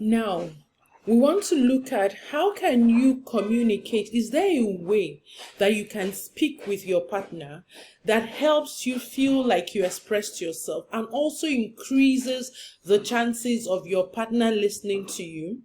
Now, we want to look at how can you communicate. Is there a way that you can speak with your partner that helps you feel like you expressed yourself and also increases the chances of your partner listening to you?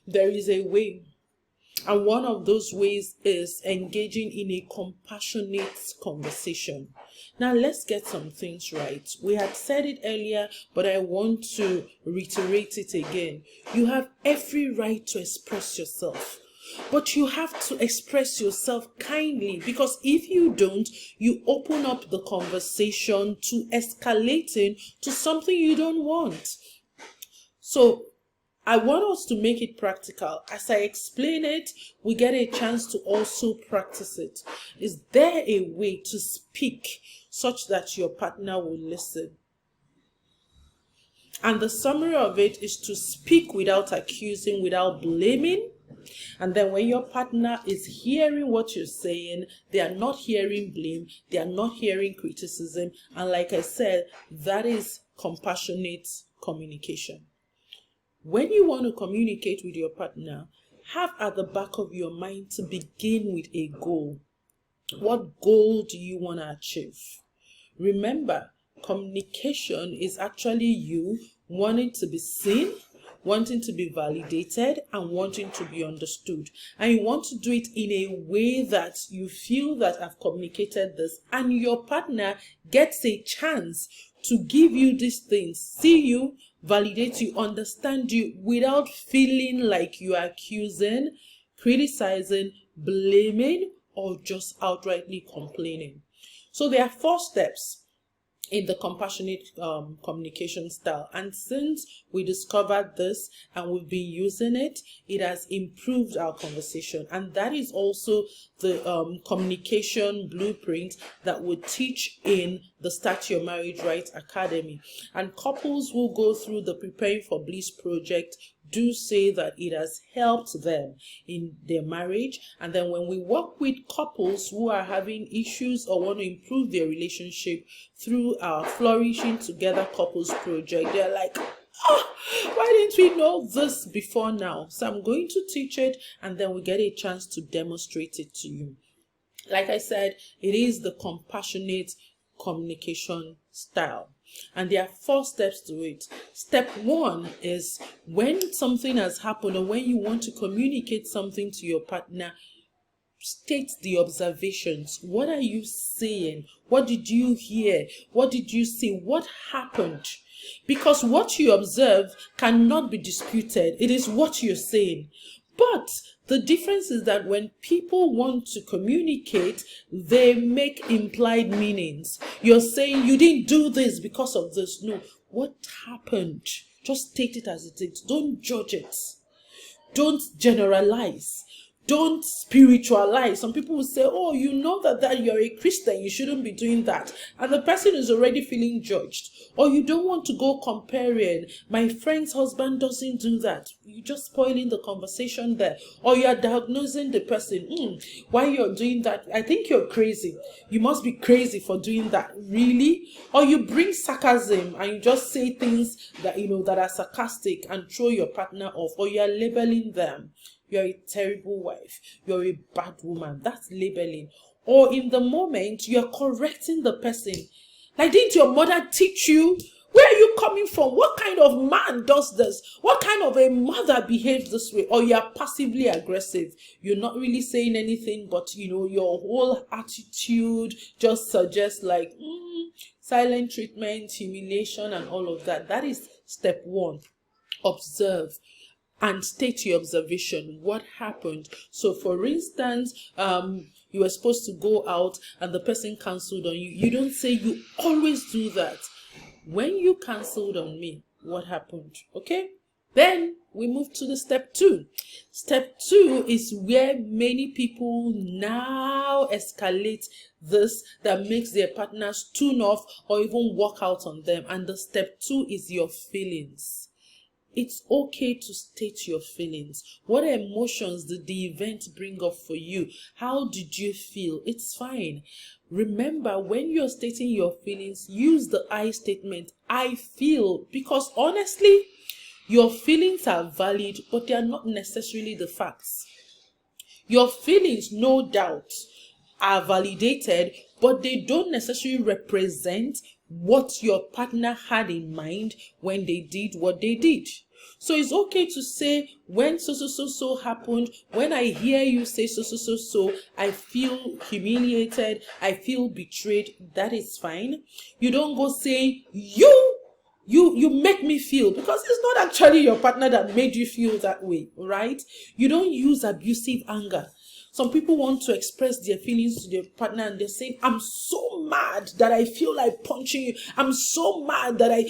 There is a way. And one of those ways is engaging in a compassionate conversation. Now, let's get some things right. We had said it earlier, but I want to reiterate it again. You have every right to express yourself, but you have to express yourself kindly, because if you don't, you open up the conversation to escalating to something you don't want. So, I want us to make it practical. As I explain it, we get a chance to also practice it. Is there a way to speak such that your partner will listen? And the summary of it is to speak without accusing, without blaming. And then when your partner is hearing what you're saying, they are not hearing blame, they are not hearing criticism. And like I said, that is compassionate communication. When you want to communicate with your partner, have at the back of your mind to begin with a goal. What goal do you want to achieve? Remember, communication is actually you wanting to be seen, wanting to be validated, and wanting to be understood. And you want to do it in a way that you feel that I've communicated this, and your partner gets a chance to give you these things, see you, validate you, understand you, without feeling like you are accusing, criticizing, blaming, or just outrightly complaining. So there are 4 steps in the compassionate communication style, and since we discovered this and we've been using it, it has improved our conversation. And that is also the communication blueprint that we teach in the Start Your Marriage Right Academy. And couples who go through the Preparing for Bliss project do say that it has helped them in their marriage. And then when we work with couples who are having issues or want to improve their relationship through our Flourishing Together Couples project, they're like, why didn't we know this before now? So I'm going to teach it, and then we get a chance to demonstrate it to you. Like I said, it is the compassionate communication style. And there are 4 steps to it. Step 1 is when something has happened or when you want to communicate something to your partner, state the observations. What are you saying? What did you hear? What did you see? What happened? Because what you observe cannot be disputed. It is what you're saying. But the difference is that when people want to communicate, they make implied meanings. You're saying you didn't do this because of this. No, what happened? Just state it as it is. Don't judge it. Don't generalize. Don't spiritualize. Some people will say, oh, you know that you're a Christian, you shouldn't be doing that. And the person is already feeling judged. Or you don't want to go comparing. My friend's husband doesn't do that. You're just spoiling the conversation there. Or you're diagnosing the person. Why you're doing that? I think you're crazy. You must be crazy for doing that. Really? Or you bring sarcasm and you just say things that, that are sarcastic and throw your partner off. Or you're labeling them. You're a terrible wife. You're a bad woman. That's labeling. Or in the moment, you're correcting the person. Like, didn't your mother teach you? Where are you coming from? What kind of man does this? What kind of a mother behaves this way? Or you're passively aggressive. You're not really saying anything, but, your whole attitude just suggests like silent treatment, humiliation, and all of that. That is step 1. Observe. And state your observation. What happened? So, for instance, you were supposed to go out and the person cancelled on you. You don't say you always do that. When you cancelled on me, what happened? Okay? Then we move to the step 2. Step 2 is where many people now escalate this that makes their partners tune off or even walk out on them. And the step 2 is your feelings. It's okay to state your feelings. What emotions did the event bring up for you? How did you feel? It's fine. Remember, when you're stating your feelings, use the I statement. I feel. Because honestly, Your feelings are valid, but they are not necessarily the facts. Your feelings, no doubt, are validated, but they don't necessarily represent what your partner had in mind when they did what they did. So it's okay to say, when so happened, when I hear you say so, I feel humiliated, I feel betrayed. That is fine. You don't go saying, you make me feel, because it's not actually your partner that made you feel that way, right? You don't use abusive anger. Some people want to express their feelings to their partner and they're saying, I'm so mad that I feel like punching you. I'm so mad that I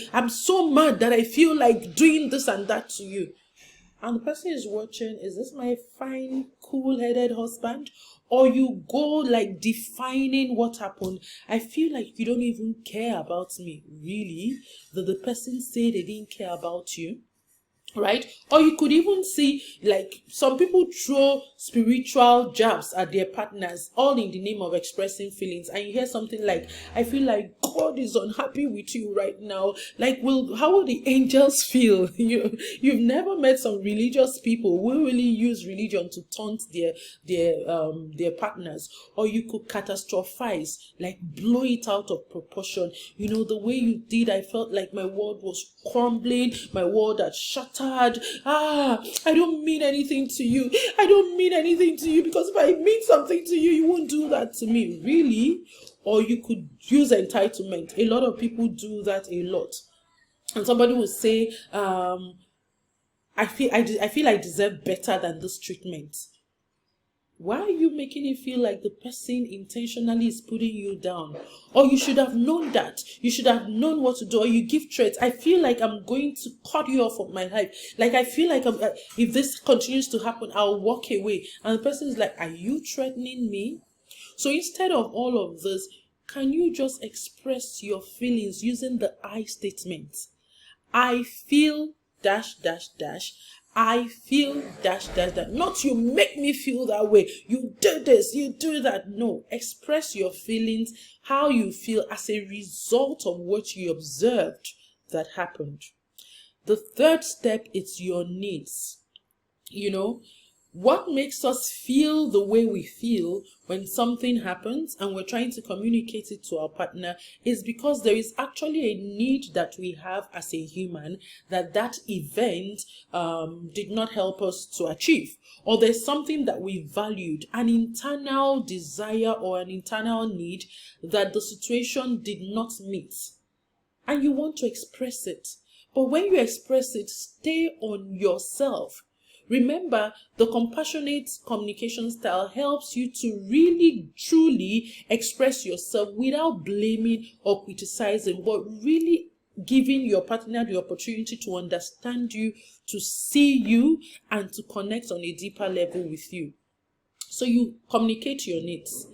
feel like doing this and that to you. And the person is watching, is this my fine, cool-headed husband? Or you go like defining what happened. I feel like you don't even care about me. Really? That the person say they didn't care about you? Right? Or you could even see, like, some people throw spiritual jabs at their partners, all in the name of expressing feelings. And you hear something like, I feel like God is unhappy with you right now. Like, how will the angels feel? You've never met some religious people who really use religion to taunt their partners. Or you could catastrophize, like blow it out of proportion. The way you did, I felt like my world was crumbling, my world had shattered. I don't mean anything to you. I don't mean anything to you, because if I mean something to you, you won't do that to me. Really? Or you could use entitlement. A lot of people do that a lot. And somebody will say, I feel I deserve better than this treatment. Why are you making it feel like the person intentionally is putting you down? Or you should have known that. You should have known what to do. Or you give threats. I feel like I'm going to cut you off of my life. Like, I feel like if this continues to happen, I'll walk away. And the person is like, are you threatening me? So instead of all of this, can you just express your feelings using the I statement? I feel ... I feel ... Not you make me feel that way. You do this, you do that. No, express your feelings, how you feel as a result of what you observed that happened. The third step is your needs. What makes us feel the way we feel when something happens and we're trying to communicate it to our partner is because there is actually a need that we have as a human that event did not help us to achieve. Or there's something that we valued, an internal desire or an internal need that the situation did not meet. And you want to express it. But when you express it, stay on yourself. Remember, the compassionate communication style helps you to really, truly express yourself without blaming or criticizing, but really giving your partner the opportunity to understand you, to see you, and to connect on a deeper level with you. So you communicate your needs.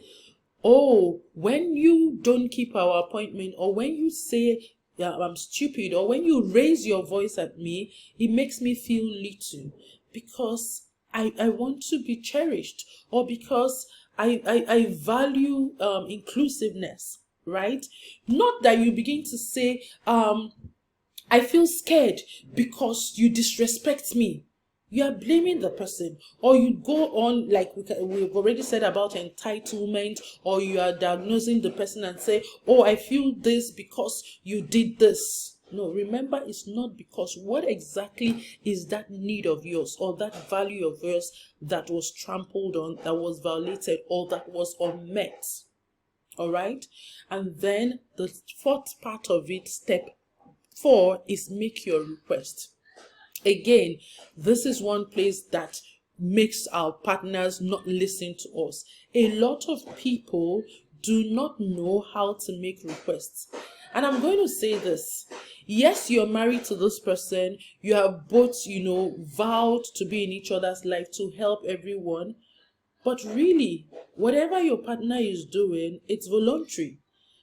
When you don't keep our appointment, or when you say, I'm stupid, or when you raise your voice at me, it makes me feel little. Because I want to be cherished, or because I value inclusiveness, right? Not that you begin to say, I feel scared because you disrespect me. You are blaming the person. Or you go on, like we've already said about entitlement, or you are diagnosing the person and say, I feel this because you did this. No, remember, it's not because. What exactly is that need of yours, or that value of yours that was trampled on, that was violated, or that was unmet? All right? And then the fourth part of it, step 4, is make your request. Again, this is one place that makes our partners not listen to us. A lot of people do not know how to make requests. And I'm going to say this. Yes, you're married to this person. You have both, vowed to be in each other's life to help everyone. But really, whatever your partner is doing, it's voluntary.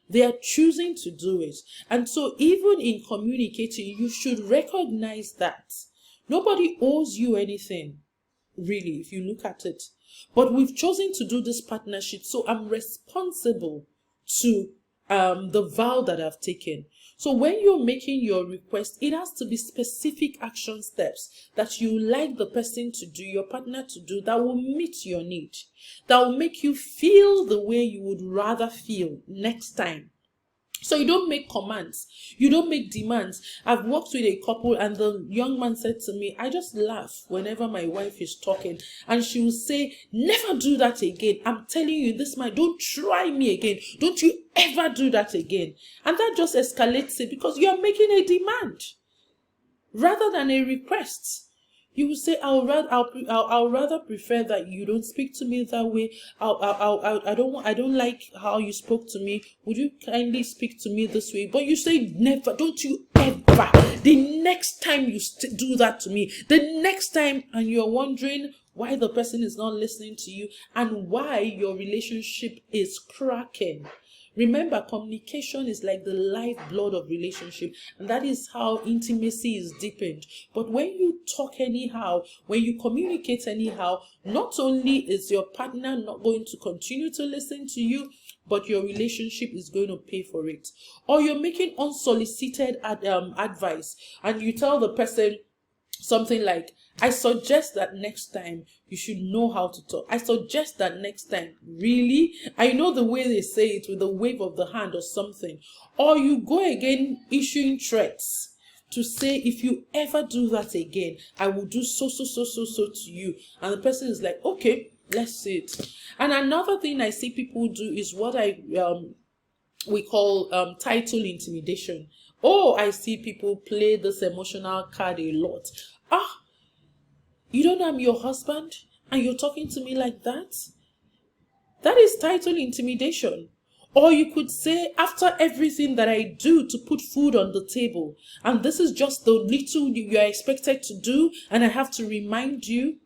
They are choosing to do it. And so even in communicating, you should recognize that. Nobody owes you anything, really, if you look at it. But we've chosen to do this partnership, so I'm responsible to the vow that I've taken. So when you're making your request, it has to be specific action steps that you like the person to do, your partner to do, that will meet your need, that will make you feel the way you would rather feel next time. So you don't make commands, you don't make demands. I've worked with a couple and the young man said to me, I just laugh whenever my wife is talking and she will say, never do that again. I'm telling you, this man, don't try me again. Don't you ever do that again. And that just escalates it because you're making a demand rather than a request. You will say, I'll rather prefer that you don't speak to me that way. I don't like how you spoke to me. Would you kindly speak to me this way? But you say never. Don't you ever. The next time you do that to me, the next time, and you're wondering why the person is not listening to you and why your relationship is cracking. Remember, communication is like the lifeblood of relationship, and that is how intimacy is deepened. But when you talk anyhow, when you communicate anyhow, not only is your partner not going to continue to listen to you, but your relationship is going to pay for it. Or you're making unsolicited advice, and you tell the person something like, I suggest that next time you should know how to talk. I suggest that next time. Really? I know the way they say it with a wave of the hand or something. Or you go again issuing threats to say, if you ever do that again, I will do so to you. And the person is like, okay, let's see it. And another thing I see people do is what we call title intimidation. Oh, I see people play this emotional card a lot. You don't know I'm your husband and you're talking to me like that? That is title intimidation. Or you could say, after everything that I do to put food on the table, and this is just the little you are expected to do, and I have to remind you,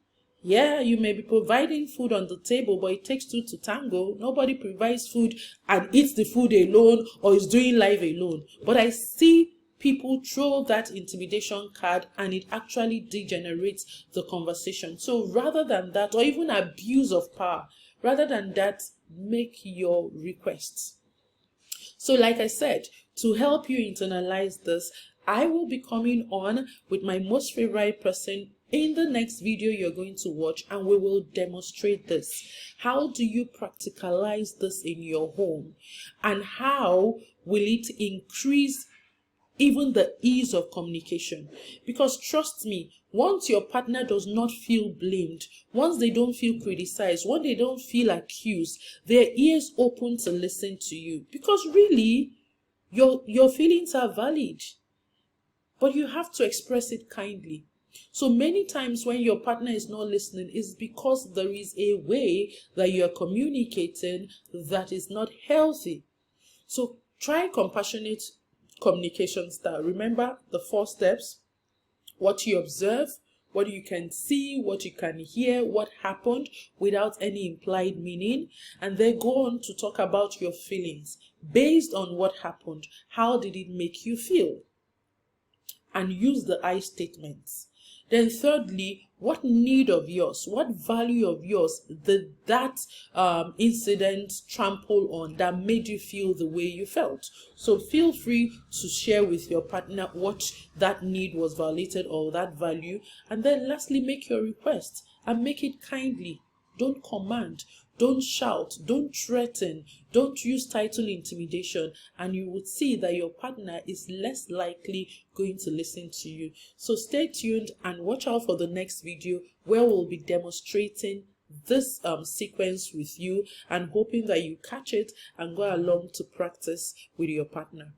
yeah, you may be providing food on the table, but it takes two to tango. Nobody provides food and eats the food alone or is doing life alone. But I see people throw that intimidation card and it actually degenerates the conversation. So rather than that, or even abuse of power, rather than that, make your requests. So like I said, to help you internalize this, I will be coming on with my most favorite person in the next video you're going to watch, and we will demonstrate this. How do you practicalize this in your home? And how will it increase even the ease of communication? Because trust me, once your partner does not feel blamed, once they don't feel criticized, once they don't feel accused, their ears open to listen to you. Because really, your feelings are valid, but you have to express it kindly. So many times when your partner is not listening, it's because there is a way that you're communicating that is not healthy. So try compassionate communication style. Remember the 4 steps: what you observe, what you can see, what you can hear, what happened without any implied meaning, and then go on to talk about your feelings based on what happened. How did it make you feel? And use the I statements. Then thirdly, what need of yours, what value of yours did that incident trample on that made you feel the way you felt? So feel free to share with your partner what that need was violated or that value. And then lastly, make your request and make it kindly. Don't command, don't shout, don't threaten, don't use title intimidation, and you would see that your partner is less likely going to listen to you. So stay tuned and watch out for the next video where we'll be demonstrating this sequence with you and hoping that you catch it and go along to practice with your partner.